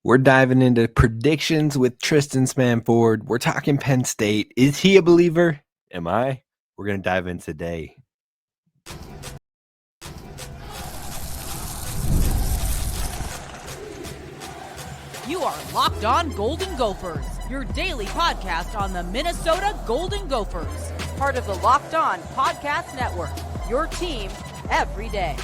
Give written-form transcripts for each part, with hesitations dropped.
We're diving into predictions with Tristyn Spann-Ford. We're talking Penn State. Is he a believer? Am I? We're going to dive in today. You are Locked On Golden Gophers, your daily podcast on the Minnesota Golden Gophers. Part of the Locked On Podcast Network, your team every day.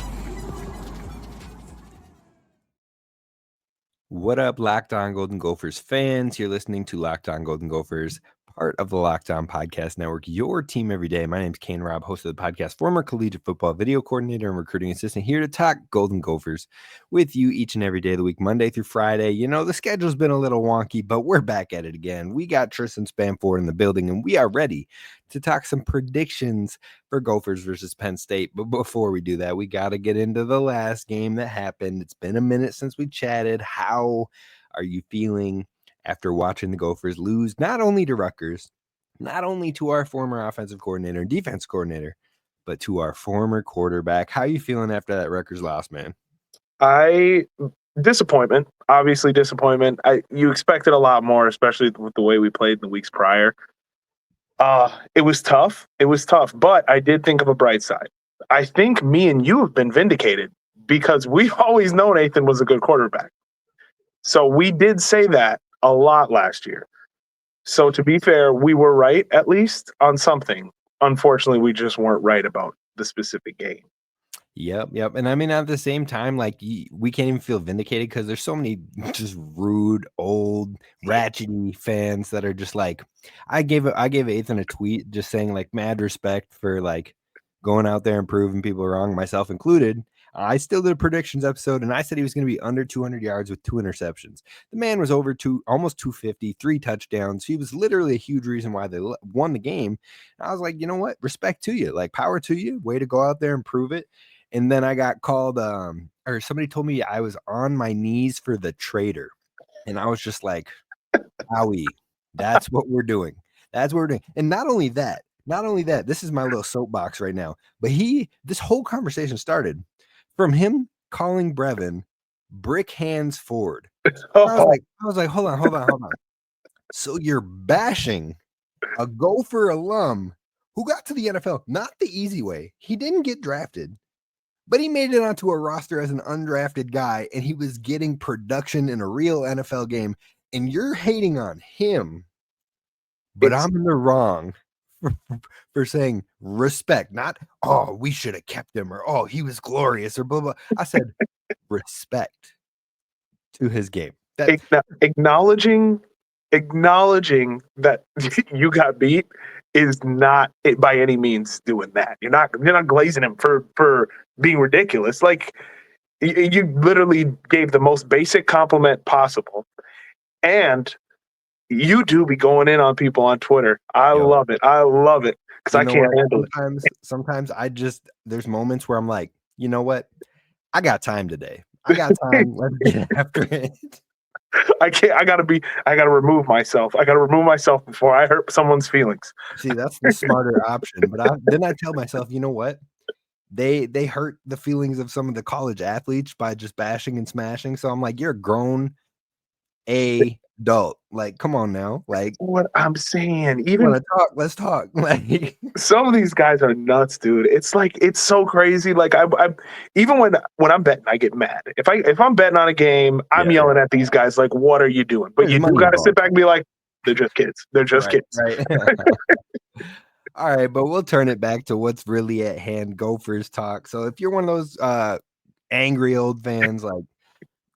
What up, Locked On Golden Gophers fans? You're listening to Locked On Golden Gophers, part of the Locked On Podcast Network, your team every day. My name's Kane Rob, host of the podcast, former collegiate football video coordinator and recruiting assistant, here to talk Golden Gophers with you each and every day of the week, Monday through Friday. You know, the schedule's been a little wonky, but we're back at it again. We got Tristyn Spann-Ford in the building, and we are ready to talk some predictions for Gophers versus Penn State. But before we do that, we got to get into the last game that happened. It's been a minute since we chatted. How are you feeling after watching the Gophers lose not only to Rutgers, not only to our former offensive coordinator and defense coordinator, but to our former quarterback? How are you feeling after that Rutgers loss, man? Disappointment, obviously disappointment. You expected a lot more, especially with the way we played in the weeks prior. It was tough. But I did think of a bright side. I think me and you have been vindicated because we've always known Nathan was a good quarterback. So we did say that a lot last year. So to be fair, we were right, at least on something. Unfortunately, we just weren't right about the specific game. Yep. And I mean, at the same time, like, we can't even feel vindicated because there's so many just rude, old, ratchety fans that are just like, I gave Ethan a tweet just saying, like, mad respect for, like, going out there and proving people wrong, myself included. I still did a predictions episode, and I said he was going to be under 200 yards with 2 interceptions. The man was over almost 250, 3 touchdowns. He was literally a huge reason why they won the game. And I was like, you know what? Respect to you. Like, power to you. Way to go out there and prove it. And then I got called, or somebody told me I was on my knees for the traitor. And I was just like, owie, that's what we're doing. That's what we're doing. And not only that, this is my little soapbox right now, but this whole conversation started from him calling Brevin Brick Hands Ford. I was like, hold on. So you're bashing a Gopher alum who got to the NFL, not the easy way. He didn't get drafted, but he made it onto a roster as an undrafted guy, and he was getting production in a real NFL game, and you're hating on him, but I'm in the wrong for saying respect, not, oh, we should have kept him, or, oh, he was glorious, or blah, blah. I said respect to his game. Acknowledging that you got beat is not it by any means doing that. You're not glazing him for being ridiculous. Like, you literally gave the most basic compliment possible, and you do be going in on people on Twitter. I love it because I can't handle it. Sometimes there's moments where I'm like, you know what? I got time today. I got time. Let's get after it. I gotta remove myself. I gotta remove myself before I hurt someone's feelings. See, that's the smarter option. But then I tell myself, you know what? They hurt the feelings of some of the college athletes by just bashing and smashing. So I'm like, you're a grown adult. Like, come on now. Like, what I'm saying, let's talk. Like, some of these guys are nuts, dude. It's like, it's so crazy. Like, I even when I'm betting, I get mad. If I'm betting on a game, I'm yelling at these guys like, what are you doing? But you do gotta sit back and be like, they're just kids. They're just kids. Right. All right, but we'll turn it back to what's really at hand. Gophers talk. So if you're one of those angry old fans, like,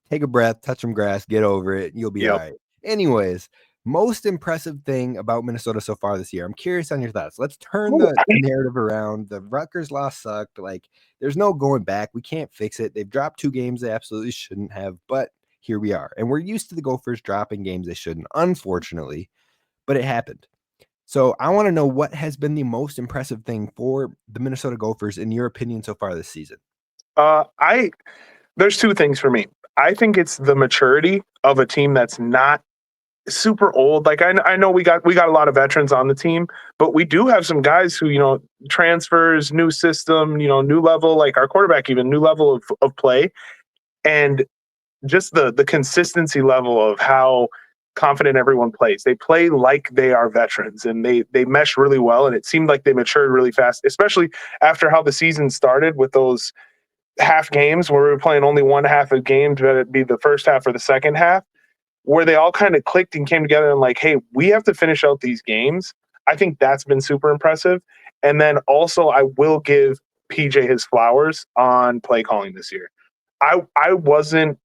take a breath, touch some grass, get over it. You'll be all right. Anyways, most impressive thing about Minnesota so far this year. I'm curious on your thoughts. Let's turn the narrative around. The Rutgers loss sucked. Like, there's no going back. We can't fix it. They've dropped 2 games they absolutely shouldn't have, but here we are. And we're used to the Gophers dropping games they shouldn't, unfortunately, but it happened. So I want to know what has been the most impressive thing for the Minnesota Gophers, in your opinion, so far this season. There's 2 things for me. I think it's the maturity of a team that's not super old. Like, I know we got a lot of veterans on the team, but we do have some guys who, transfers, new system, new level, like our quarterback, even new level of play. And just the consistency level of how confident everyone plays. They play like they are veterans, and they mesh really well. And it seemed like they matured really fast, especially after how the season started with those half games where we were playing only one half of games, whether it be the first half or the second half, where they all kind of clicked and came together and like, hey, we have to finish out these games. I think that's been super impressive. And then also I will give PJ his flowers on play calling this year. I wasn't,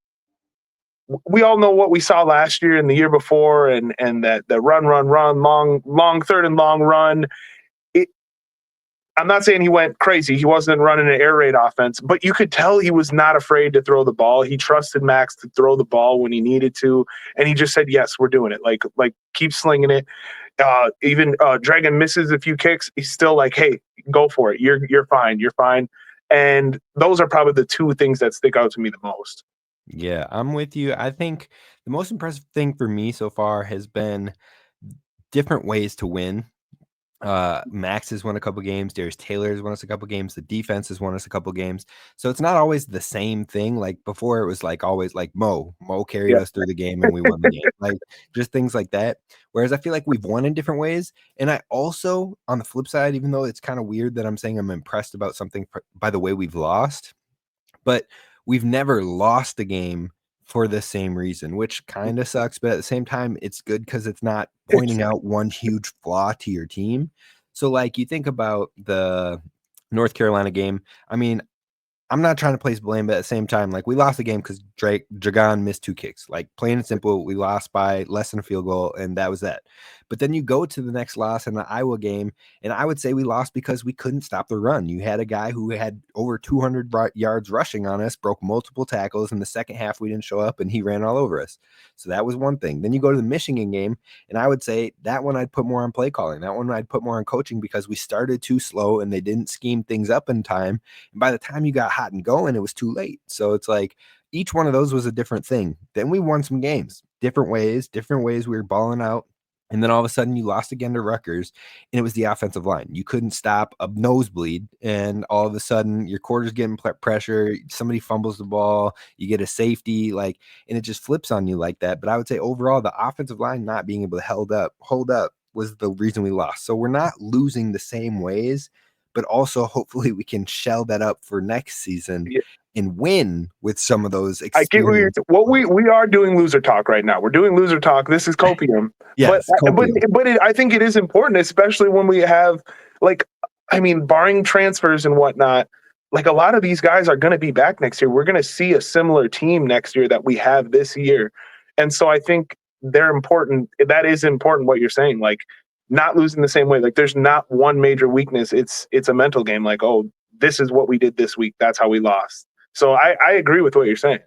we all know what we saw last year and the year before, and that the run, long third and long run. I'm not saying he went crazy. He wasn't running an air raid offense, but you could tell he was not afraid to throw the ball. He trusted Max to throw the ball when he needed to, and he just said, "Yes, we're doing it. Like keep slinging it." Even Dragon misses a few kicks. He's still like, "Hey, go for it. You're fine. You're fine." And those are probably the two things that stick out to me the most. Yeah, I'm with you. I think the most impressive thing for me so far has been different ways to win. Max has won a couple games. Darius Taylor has won us a couple games. The defense has won us a couple games. So it's not always the same thing. Like before, it was like always like Mo carried us through the game and we won the game. Like just things like that. Whereas I feel like we've won in different ways. And I also, on the flip side, even though it's kind of weird that I'm saying I'm impressed about something by the way we've lost, but we've never lost a game for the same reason, which kind of sucks. But at the same time, it's good because it's not pointing out one huge flaw to your team. So like you think about the North Carolina game. I mean, I'm not trying to place blame, but at the same time, like we lost the game because Dragon missed 2 kicks. Like plain and simple, we lost by less than a field goal, and that was that. But then you go to the next loss in the Iowa game, and I would say we lost because we couldn't stop the run. You had a guy who had over 200 yards rushing on us, broke multiple tackles. In the second half, we didn't show up, and he ran all over us. So that was one thing. Then you go to the Michigan game, and I would say that one I'd put more on play calling. That one I'd put more on coaching because we started too slow, and they didn't scheme things up in time. And by the time you got hot and going, it was too late. So it's like each one of those was a different thing. Then we won some games, different ways we were balling out. And then all of a sudden you lost again to Rutgers, and it was the offensive line. You couldn't stop a nosebleed, and all of a sudden your quarter's getting pressure. Somebody fumbles the ball, you get a safety, and it just flips on you like that. But I would say overall, the offensive line not being able to hold up was the reason we lost. So we're not losing the same ways, but also hopefully we can shell that up for next season and win with some of those experiences. I get we are doing loser talk right now. We're doing loser talk. This is copium. Yes, but I think it is important, especially when we have barring transfers and whatnot. Like a lot of these guys are going to be back next year. We're going to see a similar team next year that we have this year, and so I think they're important. That is important. What you're saying, like not losing the same way. Like there's not one major weakness. It's a mental game. Like, oh, this is what we did this week. That's how we lost. So I agree with what you're saying.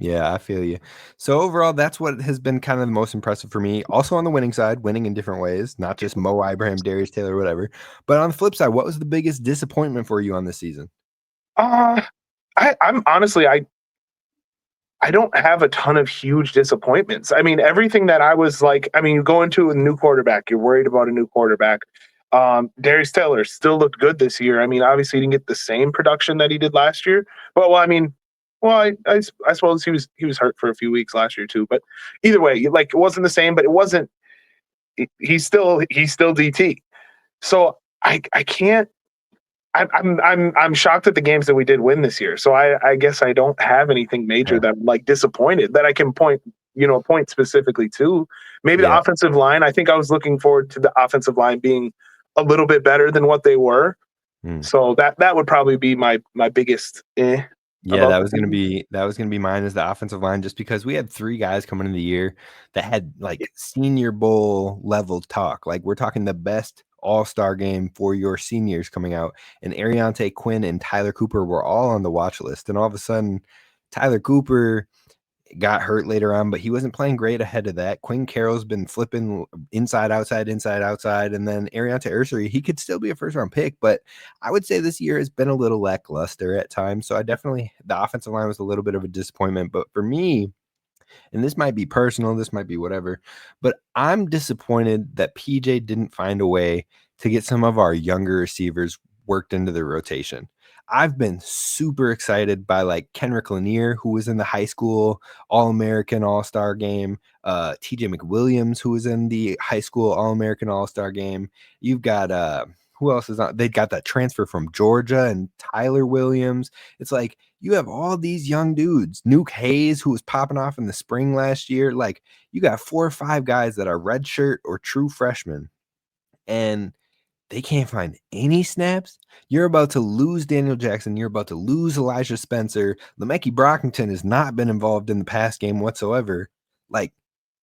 Yeah, I feel you. So overall, that's what has been kind of the most impressive for me. Also on the winning side, winning in different ways, not just Mo Ibrahim, Darius Taylor, whatever. But on the flip side, what was the biggest disappointment for you on this season? I'm honestly, I don't have a ton of huge disappointments. I mean, everything that I was like, you go into a new quarterback, you're worried about a new quarterback. Darius Taylor still looked good this year. I mean, obviously he didn't get the same production that he did last year, but I suppose he was hurt for a few weeks last year too. But either way, like it wasn't the same, but it wasn't. He's still DT. So I can't. I'm shocked at the games that we did win this year. So I guess I don't have anything major that I'm like disappointed that I can point specifically to. Maybe the offensive line. I think I was looking forward to the offensive line being a little bit better than what they were. So that would probably be my biggest. Yeah, that was gonna be mine as the offensive line, just because we had 3 guys coming into the year that had like Senior Bowl level talk. Like we're talking the best all-star game for your seniors coming out, and Ariante Quinn and Tyler Cooper were all on the watch list. And all of a sudden, Tyler Cooper got hurt later on, but he wasn't playing great ahead of that. Quinn Carroll's been flipping inside, outside. And then Ariante Ursery, he could still be a first-round pick, but I would say this year has been a little lackluster at times. So the offensive line was a little bit of a disappointment. But for me, and this might be personal, this might be whatever, but I'm disappointed that PJ didn't find a way to get some of our younger receivers worked into the rotation. I've been super excited by like Kenrick Lanier, who was in the high school All-American All-Star game, TJ McWilliams, who was in the high school All-American All-Star game. You've got who else is on? They got that transfer from Georgia and Tyler Williams. It's like you have all these young dudes. Nuke Hayes, who was popping off in the spring last year. Like you got 4 or 5 guys that are redshirt or true freshmen, and they can't find any snaps. You're about to lose Daniel Jackson. You're about to lose Elijah Spencer. Le'Meke Brockington has not been involved in the pass game whatsoever. Like,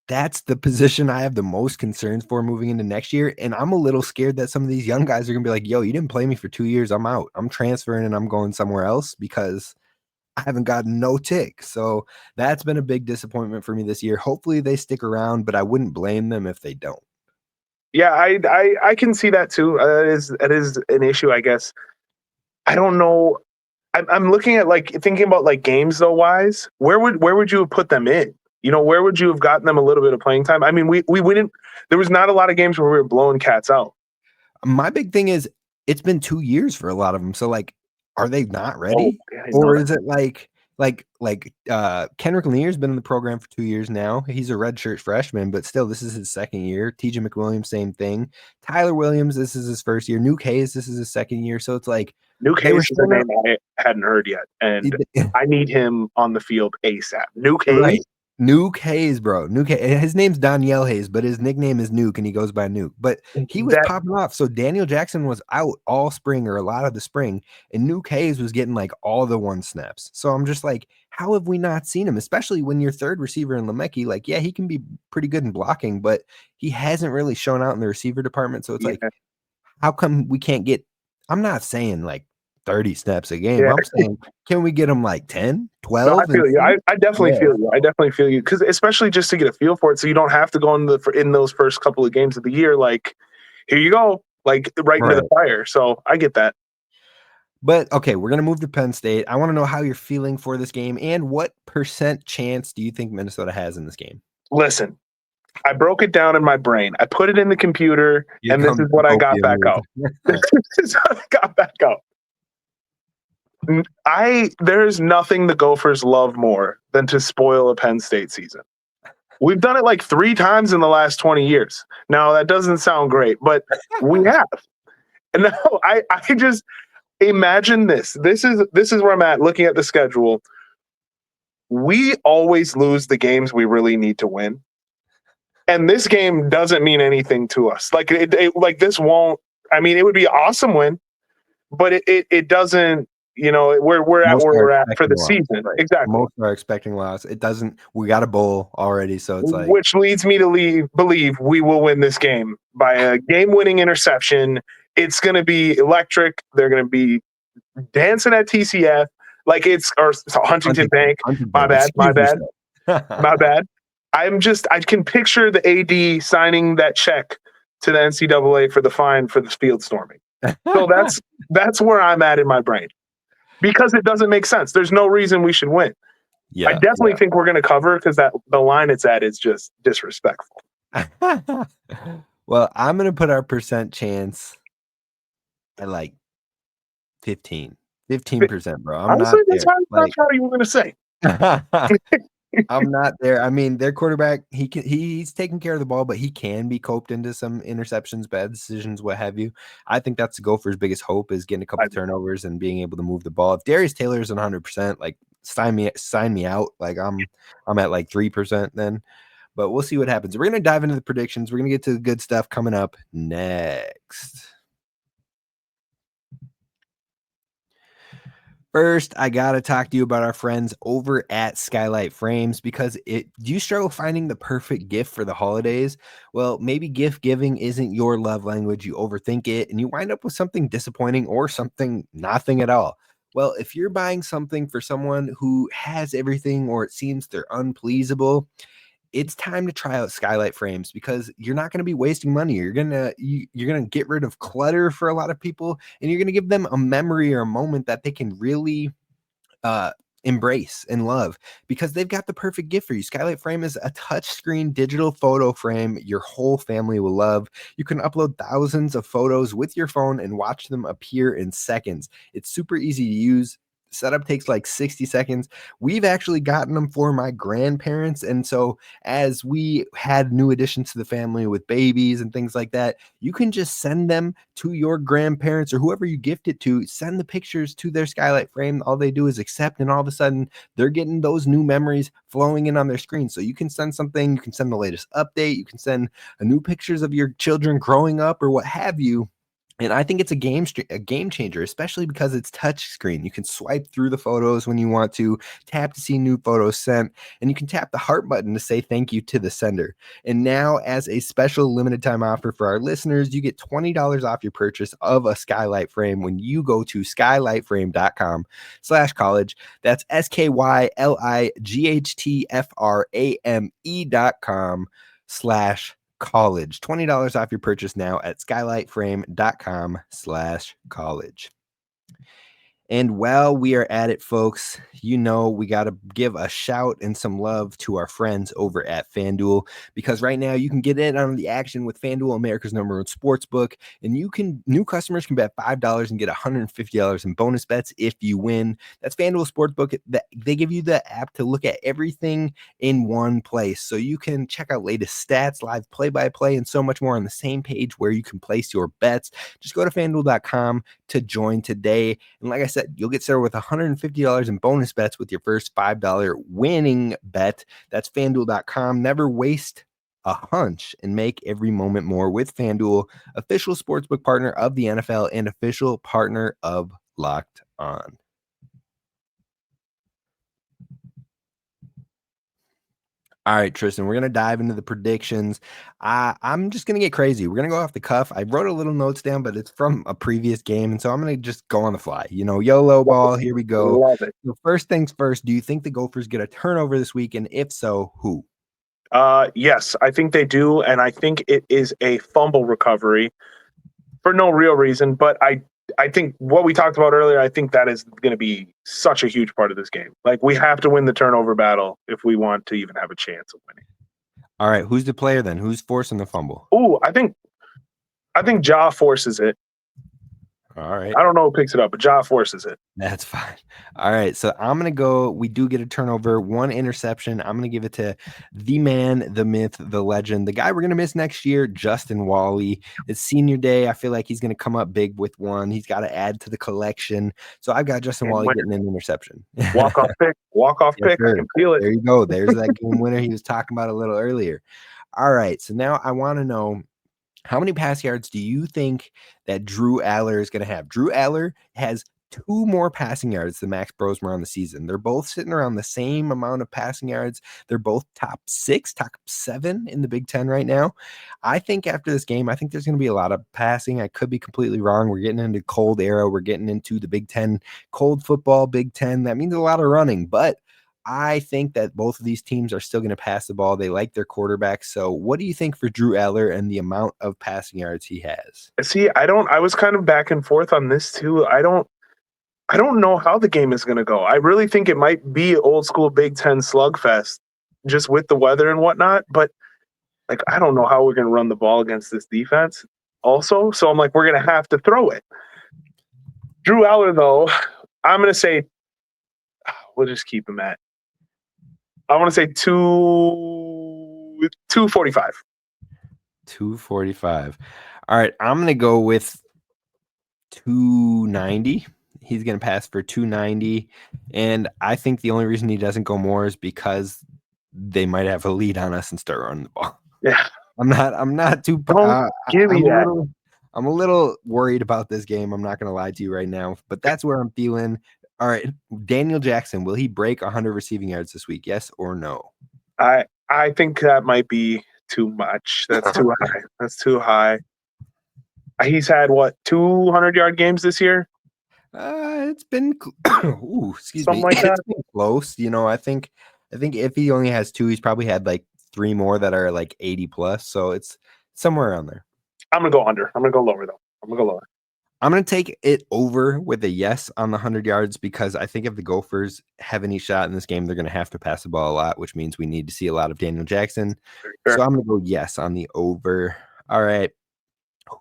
that's the position I have the most concerns for moving into next year. And I'm a little scared that some of these young guys are going to be like, yo, you didn't play me for 2 years. I'm out. I'm transferring and I'm going somewhere else because I haven't gotten no tick. So that's been a big disappointment for me this year. Hopefully they stick around, but I wouldn't blame them if they don't. Yeah, I can see that too. That is an issue, I guess. I don't know. I'm looking at like thinking about like games though wise. Where would you have put them in? You know, where would you have gotten them a little bit of playing time? I mean, we wouldn't. There was not a lot of games where we were blowing cats out. My big thing is it's been 2 years for a lot of them. So like, are they not ready? Or is it like Kenrick Lanier's been in the program for 2 years now. He's a redshirt freshman, but still, this is his second year. TJ McWilliams, same thing. Tyler Williams, this is his first year. Nuke Hayes, this is his second year. So it's like Nuke Hayes is a name I hadn't heard yet, and I need him on the field ASAP. Nuke Hayes. Right. Nuke Hayes, bro. His name's Danielle Hayes, but his nickname is Nuke, and he goes by Nuke. But he was popping off. So Daniel Jackson was out all spring or a lot of the spring, and Nuke Hayes was getting like all the 1 snaps. So I'm just like, how have we not seen him? Especially when your third receiver in Le'Meke, like, yeah, he can be pretty good in blocking, but he hasn't really shown out in the receiver department. So it's like, how come we can't get? I'm not saying like 30 snaps a game. I'm saying, can we get them like 10, 12? No, I feel you. I definitely feel you. I definitely feel you. Because especially just to get a feel for it, so you don't have to go in those first couple of games of the year. Like, here you go, like right into the fire. So I get that. But okay, we're gonna move to Penn State. I want to know how you're feeling for this game and what % chance do you think Minnesota has in this game? Listen, I broke it down in my brain. I put it in the computer, and this is what I got back out. This is what I got back out. There's nothing the Gophers love more than to spoil a Penn State season. We've done it like 3 times in the last 20 years. Now that doesn't sound great, but we have. And now I just imagine this. This is where I'm at looking at the schedule. We always lose the games we really need to win. And this game doesn't mean anything to us. Like like this won't. I mean, it would be an awesome win, but it doesn't. You know, we're at where we're at for the season. Right. Exactly. Most are expecting loss. It doesn't. We got a bowl already, so it's like, which leads me to believe we will win this game by a game-winning interception. It's going to be electric. They're going to be dancing at TCF like or Huntington Bank. My bad. My bad. I can picture the AD signing that check to the NCAA for the fine for the field storming. So that's where I'm at in my brain. Because it doesn't make sense. There's no reason we should win. I definitely think we're going to cover because the line it's at is just disrespectful. Well, I'm going to put our % chance at like 15%, bro. Honestly, that's not how you were going to say. I'm not there. I mean, their quarterback, he's taking care of the ball, but he can be coped into some interceptions, bad decisions, what have you. I think that's the Gophers' biggest hope is getting a couple turnovers and being able to move the ball. If Darius Taylor is 100%, like sign me out. Like I'm at like 3% then. But we'll see what happens. We're going to dive into the predictions. We're going to get to the good stuff coming up next. First, I got to talk to you about our friends over at Skylight Frames because do you struggle finding the perfect gift for the holidays? Well, maybe gift giving isn't your love language. You overthink it and you wind up with something disappointing or something nothing at all. Well, if you're buying something for someone who has everything or it seems they're unpleasable, it's time to try out Skylight Frames because you're not going to be wasting money. You're going to get rid of clutter for a lot of people and you're going to give them a memory or a moment that they can really embrace and love because they've got the perfect gift for you. Skylight Frame is a touchscreen digital photo frame your whole family will love. You can upload thousands of photos with your phone and watch them appear in seconds. It's super easy to use. Setup takes like 60 seconds. We've actually gotten them for my grandparents. And so as we had new additions to the family with babies and things like that, you can just send them to your grandparents or whoever you gift it to, send the pictures to their Skylight Frame. All they do is accept, and all of a sudden they're getting those new memories flowing in on their screen. So you can send something, you can send the latest update, you can send new pictures of your children growing up or what have you. And I think it's a game changer, especially because it's touch screen. You can swipe through the photos when you want to, tap to see new photos sent, and you can tap the heart button to say thank you to the sender. And now, as a special limited time offer for our listeners, you get $20 off your purchase of a Skylight Frame when you go to skylightframe.com/college. That's SKYLIGHTFRAME.com/college. $20 off your purchase now at skylightframe.com/college. And while we are at it, folks, we got to give a shout and some love to our friends over at FanDuel, because right now you can get in on the action with FanDuel, America's #1 sports book, and new customers can bet $5 and get $150 in bonus bets if you win. That's FanDuel Sportsbook. They give you the app to look at everything in one place, so you can check out latest stats, live play-by-play, and so much more on the same page where you can place your bets. Just go to FanDuel.com to join today, and like I said, you'll get started with $150 in bonus bets with your first $5 winning bet. That's FanDuel.com. Never waste a hunch and make every moment more with FanDuel, official sportsbook partner of the NFL and official partner of Locked On. All right, Tristyn, we're going to dive into the predictions. I'm just going to get crazy. We're going to go off the cuff. I wrote a little notes down, but it's from a previous game, and so I'm going to just go on the fly. YOLO ball, here we go. Love it. So first things first, do you think the Gophers get a turnover this week, and if so, who? Yes, I think they do, and I think it is a fumble recovery for no real reason, but I think what we talked about earlier, I think that is going to be such a huge part of this game. Like, we have to win the turnover battle if we want to even have a chance of winning. All right, who's the player then? Who's forcing the fumble? Ooh, I think Ja forces it. All right. I don't know who picks it up, but Ja forces it. That's fine. All right. So I'm going to go. We do get a turnover, one interception. I'm going to give it to the man, the myth, the legend, the guy we're going to miss next year, Justin Wally. It's senior day. I feel like he's going to come up big with one. He's got to add to the collection. So I've got Justin Wally getting an interception. Walk-off pick. Walk-off pick. Sir. I can feel it. There you go. There's that game winner he was talking about a little earlier. All right. So now I want to know, how many pass yards do you think that Drew Aller is going to have? Drew Aller has 2 more passing yards than Max Brosmer on the season. They're both sitting around the same amount of passing yards. They're both top 6, top 7 in the Big Ten right now. I think after this game, I think there's going to be a lot of passing. I could be completely wrong. We're getting into cold era. We're getting into the Big Ten, cold football, Big Ten. That means a lot of running, but I think that both of these teams are still going to pass the ball. They like their quarterback. So what do you think for Drew Aller and the amount of passing yards he has? See, I was kind of back and forth on this too. I don't know how the game is going to go. I really think it might be old school Big Ten slugfest just with the weather and whatnot. But like, I don't know how we're going to run the ball against this defense also. So I'm like, we're going to have to throw it. Drew Aller, though, I'm going to say, we'll just keep him at, I want to say 245. 245. All right. I'm going to go with 290. He's going to pass for 290. And I think the only reason he doesn't go more is because they might have a lead on us and start running the ball. Yeah. I'm not too, give me that. I'm a little worried about this game. I'm not going to lie to you right now, but that's where I'm feeling. All right, Daniel Jackson, will he break 100 receiving yards this week? Yes or no? I think that might be too much. That's too high. That's too high. He's had 200-yard games this year? It's been excuse something me. Like that. It's been close. I think if he only has 2, he's probably had like 3 more that are like 80 plus. So it's somewhere around there. I'm gonna go under. I'm gonna go lower though. I'm gonna go lower. I'm going to take it over with a yes on the 100 yards because I think if the Gophers have any shot in this game, they're going to have to pass the ball a lot, which means we need to see a lot of Daniel Jackson. Sure. So I'm going to go yes on the over. All right.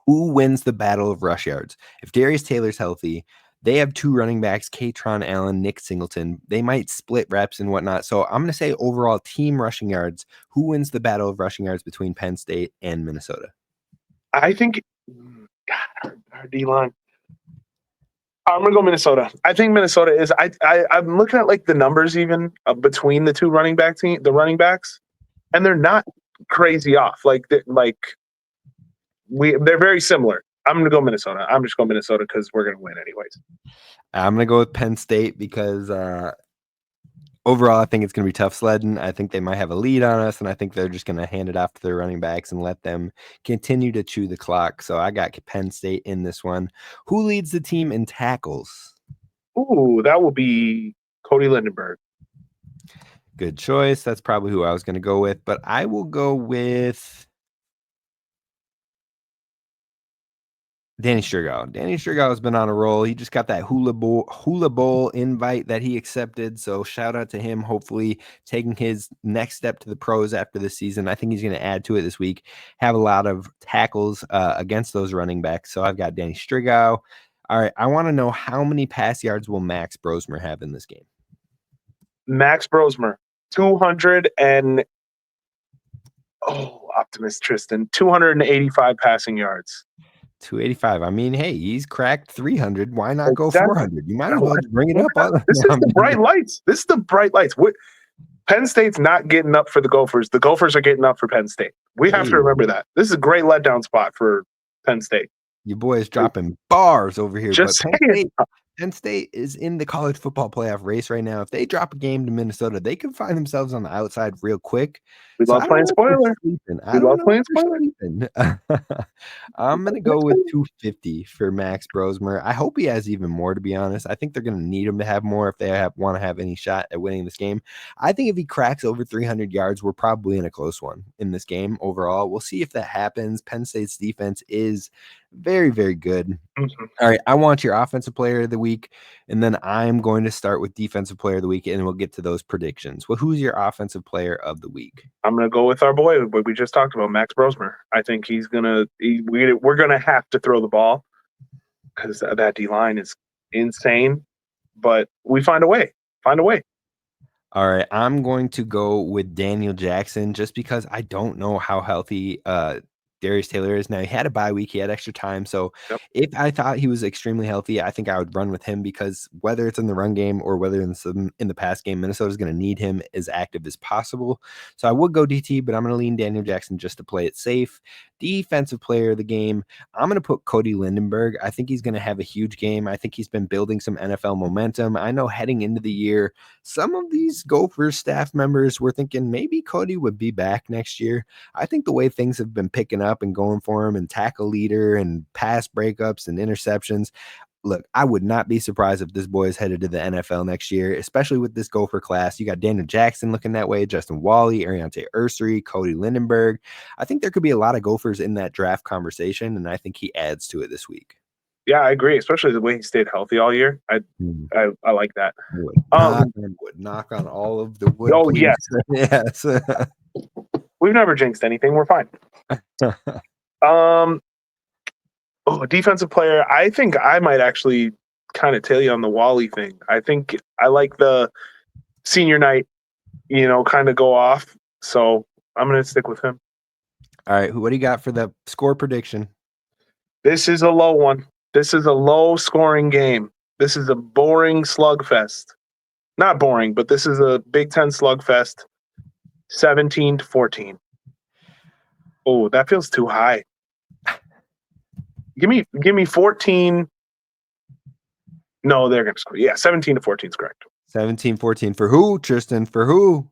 Who wins the battle of rush yards? If Darius Taylor's healthy, they have two running backs, Katron Allen, Nick Singleton. They might split reps and whatnot. So I'm going to say overall team rushing yards. Who wins the battle of rushing yards between Penn State and Minnesota? I think our D-line. I'm gonna go Minnesota. I think Minnesota is. I'm looking at like the numbers even between the two running backs, and they're not crazy off. They're very similar. I'm gonna go Minnesota. I'm just going Minnesota because we're gonna win anyways. I'm gonna go with Penn State because overall, I think it's going to be tough sledding. I think they might have a lead on us, and I think they're just going to hand it off to their running backs and let them continue to chew the clock. So I got Penn State in this one. Who leads the team in tackles? Ooh, that will be Cody Lindenberg. Good choice. That's probably who I was going to go with, but I will go with Danny Sturgow. Danny Sturgow has been on a roll. He just got that Hula Bowl invite that he accepted. So shout out to him. Hopefully taking his next step to the pros after this season. I think he's going to add to it this week. Have a lot of tackles against those running backs. So I've got Danny Sturgow. All right. I want to know how many pass yards will Max Brosmer have in this game? Max Brosmer, 200 and optimist Tristyn, 285 passing yards. 285. I mean, hey, he's cracked 300. Why not go 400? You might as well just bring it up. This is the bright lights. This is the bright lights. Penn State's not getting up for the Gophers. The Gophers are getting up for Penn State. We have to remember that. This is a great letdown spot for Penn State. Your boy is dropping bars over here. Just but Penn State is in the college football playoff race right now. If they drop a game to Minnesota, they could find themselves on the outside real quick. We love playing spoiler. We love playing spoiler. I'm going to go with 250 for Max Brosmer. I hope he has even more, to be honest. I think they're going to need him to have more if they want to have any shot at winning this game. I think if he cracks over 300 yards, we're probably in a close one in this game overall. We'll see if that happens. Penn State's defense is very, very good. Mm-hmm. All right, I want your offensive player of the week, and then I'm going to start with defensive player of the week, and we'll get to those predictions. Well, who's your offensive player of the week? I'm going to go with our boy, what we just talked about, Max Brosmer. I think we're going to have to throw the ball because that D-line is insane, but we find a way. All right, I'm going to go with Daniel Jackson just because I don't know how healthy Darius Taylor is. Now, he had a bye week. He had extra time. So if I thought he was extremely healthy, I think I would run with him because whether it's in the run game or whether in the pass game, Minnesota's going to need him as active as possible. So I would go DT, but I'm going to lean Daniel Jackson just to play it safe. Defensive player of the game, I'm going to put Cody Lindenberg. I think he's going to have a huge game. I think he's been building some NFL momentum. I know heading into the year, some of these Gophers staff members were thinking maybe Cody would be back next year. I think the way things have been picking up and going for him and tackle leader and pass breakups and interceptions, look, I would not be surprised if this boy is headed to the NFL next year, especially with this Gopher class. You got Daniel Jackson looking that way, Justin Wally, Ariante Ursery, Cody Lindenberg. I think there could be a lot of Gophers in that draft conversation, and I think he adds to it this week. Yeah, I agree, especially the way he stayed healthy all year. I like that. Knock on all of the wood. Oh, please. yes. Yes. We've never jinxed anything. We're fine. Defensive player. I think I might actually kind of tell you on the Wally thing. I think I like the senior night, kind of go off. So I'm going to stick with him. All right. What do you got for the score prediction? This is a low one. This is a low scoring game. This is a boring slugfest. Not boring, but this is a Big Ten slugfest. 17-14. Oh, that feels too high. Give me 14. No, they're going to score. Yeah, 17-14 is correct. 17-14 for who, Tristyn? For who?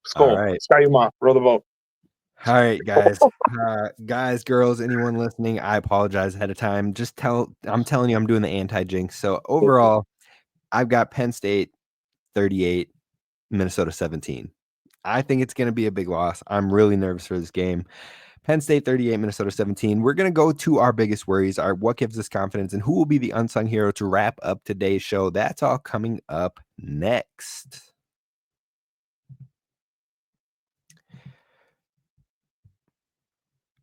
Skull. All right. Sky Uma, roll the vote. All right, guys. Guys, girls, anyone listening, I apologize ahead of time. I'm telling you, I'm doing the anti-jinx. So overall, I've got Penn State 38, Minnesota 17. I think it's going to be a big loss. I'm really nervous for this game. Penn State 38, Minnesota 17. We're going to go to our biggest worries, our what gives us confidence, and who will be the unsung hero to wrap up today's show. That's all coming up next.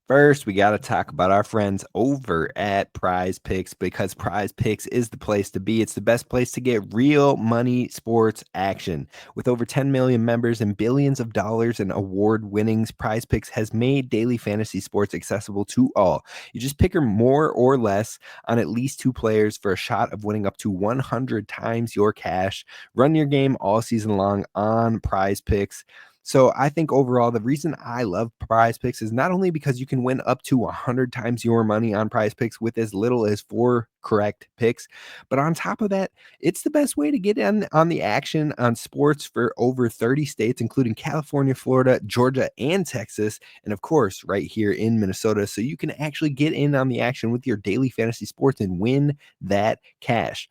First, we got to talk about our friends over at Prize Picks, because Prize Picks is the place to be. It's the best place to get real money sports action. With over 10 million members and billions of dollars in award winnings, Prize Picks has made daily fantasy sports accessible to all. You just pick more or less on at least 2 players for a shot of winning up to 100 times your cash. Run your game all season long on Prize Picks. So I think overall, the reason I love Prize Picks is not only because you can win up to 100 times your money on Prize Picks with as little as 4 correct picks, but on top of that, it's the best way to get in on the action on sports for over 30 states, including California, Florida, Georgia, and Texas, and of course, right here in Minnesota. So you can actually get in on the action with your daily fantasy sports and win that cash.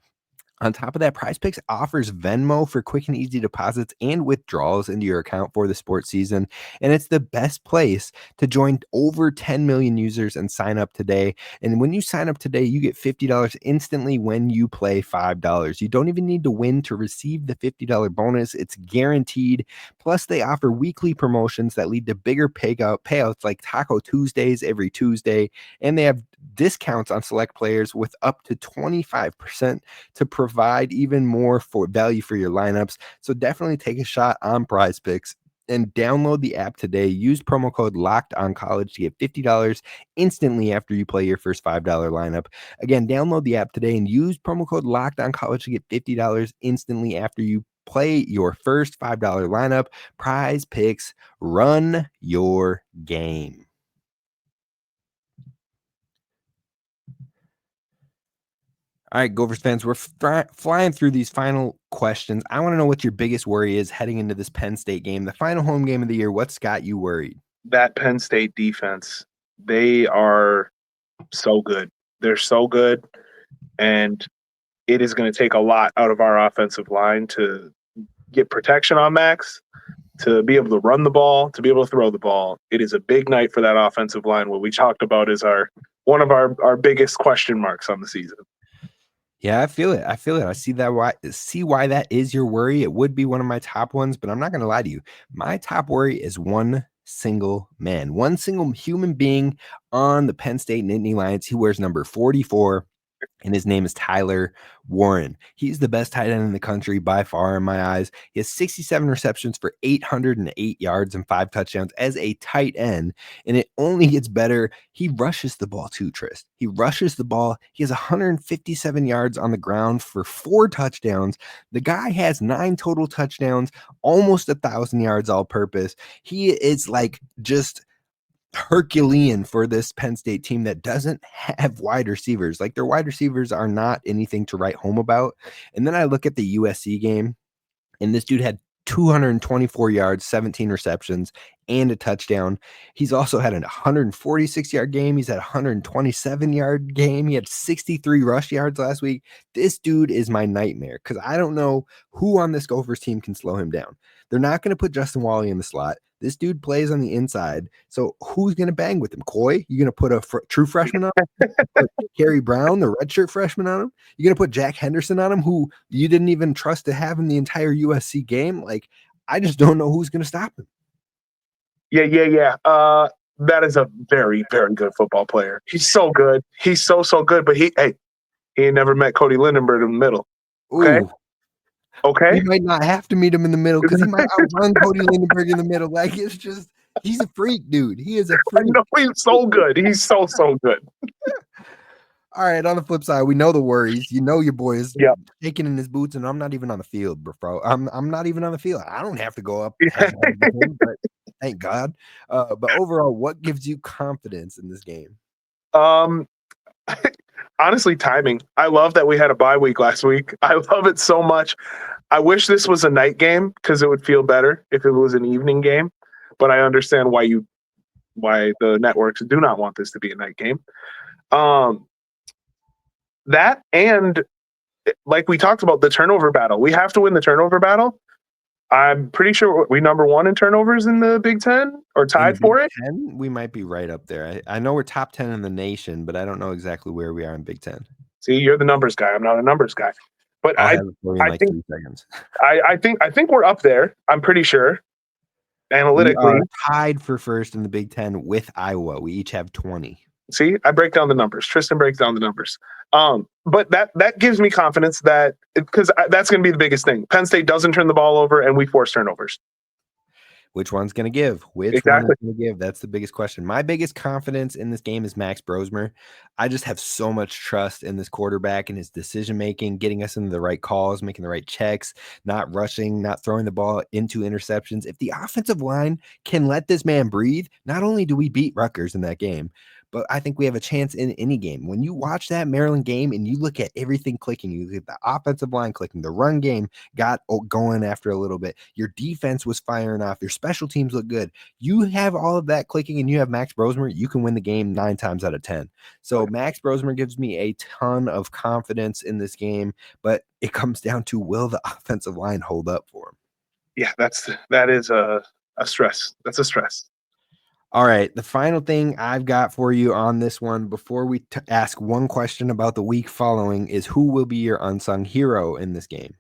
On top of that, Prize Picks offers Venmo for quick and easy deposits and withdrawals into your account for the sports season. And it's the best place to join over 10 million users and sign up today. And when you sign up today, you get $50 instantly when you play $5. You don't even need to win to receive the $50 bonus. It's guaranteed. Plus, they offer weekly promotions that lead to bigger payouts like Taco Tuesdays every Tuesday. And they have discounts on select players with up to 25% to provide even more for value for your lineups. So definitely take a shot on Prize Picks and download the app today. Use promo code LOCKEDONCollege to get $50 instantly after you play your first $5 lineup. Again, download the app today and use promo code LOCKEDONCollege to get $50 instantly after you play your first $5 lineup. Prize Picks, run your game. All right, Gophers fans, we're flying through these final questions. I want to know what your biggest worry is heading into this Penn State game, the final home game of the year. What's got you worried? That Penn State defense, they are so good. They're so good, and it is going to take a lot out of our offensive line to get protection on Max, to be able to run the ball, to be able to throw the ball. It is a big night for that offensive line. What we talked about is one of our biggest question marks on the season. Yeah, I feel it. I see why that is your worry. It would be one of my top ones, but I'm not going to lie to you. My top worry is one single man, one single human being on the Penn State Nittany Lions. He wears number 44. And his name is Tyler Warren. He's the best tight end in the country by far in my eyes. He has 67 receptions for 808 yards and 5 touchdowns as a tight end. And it only gets better. He rushes the ball too, Trist. He rushes the ball. He has 157 yards on the ground for 4 touchdowns. The guy has 9 total touchdowns, almost 1,000 yards all purpose. He is like just Herculean for this Penn State team that doesn't have wide receivers. Like, their wide receivers are not anything to write home about. And then I look at the USC game, and this dude had 224 yards, 17 receptions, and a touchdown. He's also had a 146-yard game. He's had a 127-yard game. He had 63 rush yards last week. This dude is my nightmare because I don't know who on this Gophers team can slow him down. They're not going to put Justin Wally in the slot. This dude plays on the inside. So who's going to bang with him? Coy? You going to put a true freshman on him? Kerry Brown, the redshirt freshman, on him? You going to put Jack Henderson on him, who you didn't even trust to have in the entire USC game? Like, I just don't know who's going to stop him. Yeah. That is a very, very good football player. He's so good. He's so good. But he ain't never met Cody Lindenberg in the middle. Okay. Ooh. Okay. He might not have to meet him in the middle because he might outrun Cody Lindenberg in the middle. Like, it's just, he's a freak, dude. He is a freak. No, he's so good. He's so good. All right, on the flip side, we know the worries. You know your boy is shaking in his boots, and I'm not even on the field, bro. I'm not even on the field. I don't have to go up with him, but thank God. But overall, what gives you confidence in this game? Honestly, timing. I love that we had a bye week last week. I love it so much. I wish this was a night game because it would feel better if it was an evening game. But I understand why the networks do not want this to be a night game. That and like we talked about, the turnover battle. We have to win the turnover battle. I'm pretty sure we number 1 in turnovers in the Big Ten or In the tied for Big it. Ten, we might be right up there. I know we're top 10 in the nation, but I don't know exactly where we are in Big Ten. See, you're the numbers guy. I'm not a numbers guy. But I'll have it for you in I like think 3 seconds. I think we're up there. I'm pretty sure. We Analytically, are tied for first in the Big Ten with Iowa. We each have 20. see, I break down the numbers. Tristyn breaks down the numbers. But that gives me confidence that because that's going to be the biggest thing. Penn State doesn't turn the ball over, and we force turnovers. Which one's going to give? Which one is going to give? That's the biggest question. My biggest confidence in this game is Max Brosmer. I just have so much trust in this quarterback and his decision-making, getting us into the right calls, making the right checks, not rushing, not throwing the ball into interceptions. If the offensive line can let this man breathe, not only do we beat Rutgers in that game, but I think we have a chance in any game. When you watch that Maryland game and you look at everything clicking, you look at the offensive line clicking, the run game got going after a little bit, your defense was firing off, your special teams look good. You have all of that clicking and you have Max Brosmer, you can win the game 9 times out of 10. So Max Brosmer gives me a ton of confidence in this game, but it comes down to, will the offensive line hold up for him? Yeah, that is a stress. That's a stress. All right, the final thing I've got for you on this one before we ask one question about the week following is, who will be your unsung hero in this game?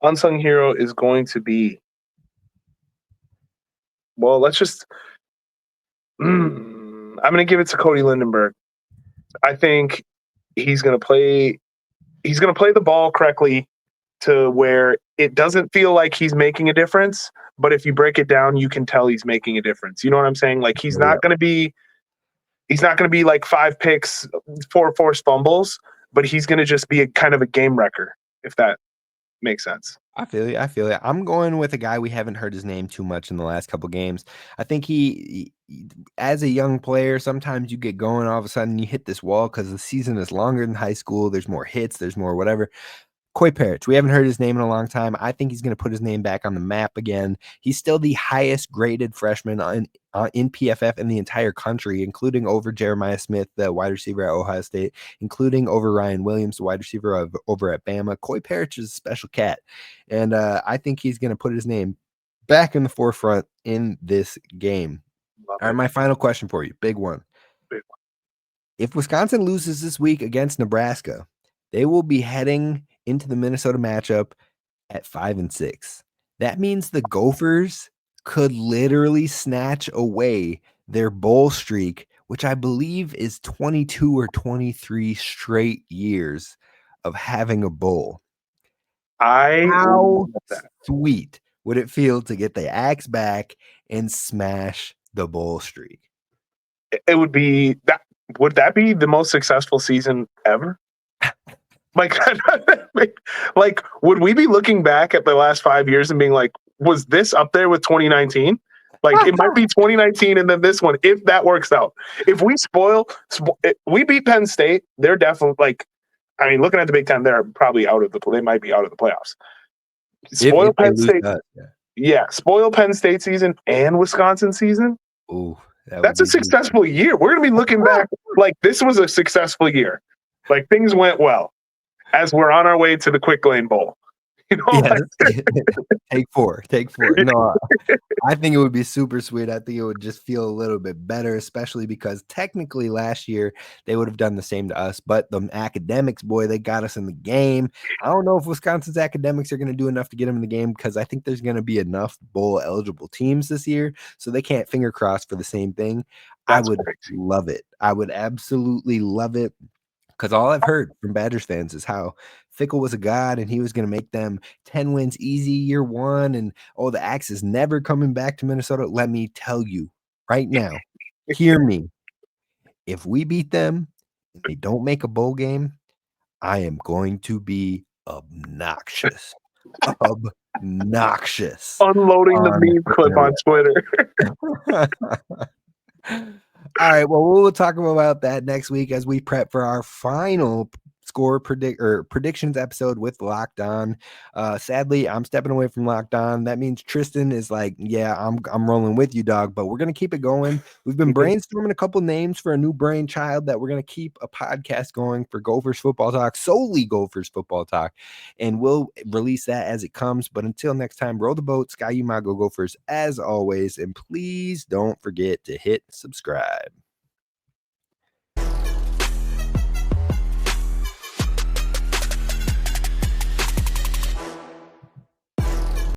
Unsung hero is going to be, well, let's just I'm going to give it to Cody Lindenberg. I think he's going to play the ball correctly to where it doesn't feel like he's making a difference, but if you break it down, you can tell he's making a difference. You know what I'm saying? Like he's not going to be like 5 picks, 4 forced fumbles, but he's going to just be a kind of a game wrecker, if that makes sense. I feel you. I'm going with a guy we haven't heard his name too much in the last couple games. I think he, as a young player, sometimes you get going, all of a sudden you hit this wall because the season is longer than high school. There's more hits, there's more whatever. Coy Parrish, we haven't heard his name in a long time. I think he's going to put his name back on the map again. He's still the highest graded freshman in PFF in the entire country, including over Jeremiah Smith, the wide receiver at Ohio State, including over Ryan Williams, the wide receiver over at Bama. Coy Parrish is a special cat, and I think he's going to put his name back in the forefront in this game. All right, my final question for you, big one. If Wisconsin loses this week against Nebraska, they will be heading into the Minnesota matchup at 5-6. That means the Gophers could literally snatch away their bowl streak, which I believe is 22 or 23 straight years of having a bowl. How sweet would it feel to get the axe back and smash the bowl streak? It would be that. Would that be the most successful season ever? Like, would we be looking back at the last 5 years and being like, was this up there with 2019? Like, it might be 2019 and then this one, if that works out. If we we beat Penn State, they're definitely like, I mean, looking at the Big Ten, they're probably they might be out of the playoffs. Spoil Penn State. Spoil Penn State season and Wisconsin season. Ooh, that's a successful year. We're going to be looking back like this was a successful year. Like things went well as we're on our way to the Quick Lane Bowl. You know, Take four. No, I think it would be super sweet. I think it would just feel a little bit better, especially because technically last year they would have done the same to us. But the academics, boy, they got us in the game. I don't know if Wisconsin's academics are going to do enough to get them in the game because I think there's going to be enough bowl eligible teams this year, so they can't finger cross for the same thing. I would love it. I would absolutely love it. Because all I've heard from Badgers fans is how Fickell was a god and he was going to make them 10 wins easy year one. And, the axe is never coming back to Minnesota. Let me tell you right now, hear me. If we beat them and they don't make a bowl game, I am going to be obnoxious. Obnoxious. Unloading the meme clip on Twitter. All right, well, we'll talk about that next week as we prep for our final score predictions episode with Locked On. Sadly, I'm stepping away from Locked On. That means Tristyn is like, yeah, I'm rolling with you, dog, but we're going to keep it going. We've been brainstorming a couple names for a new brainchild that we're going to keep a podcast going for Gophers football talk, solely Gophers football talk, and we'll release that as it comes. But until next time, roll the boat, Sky Umago Gophers as always, and please don't forget to hit subscribe.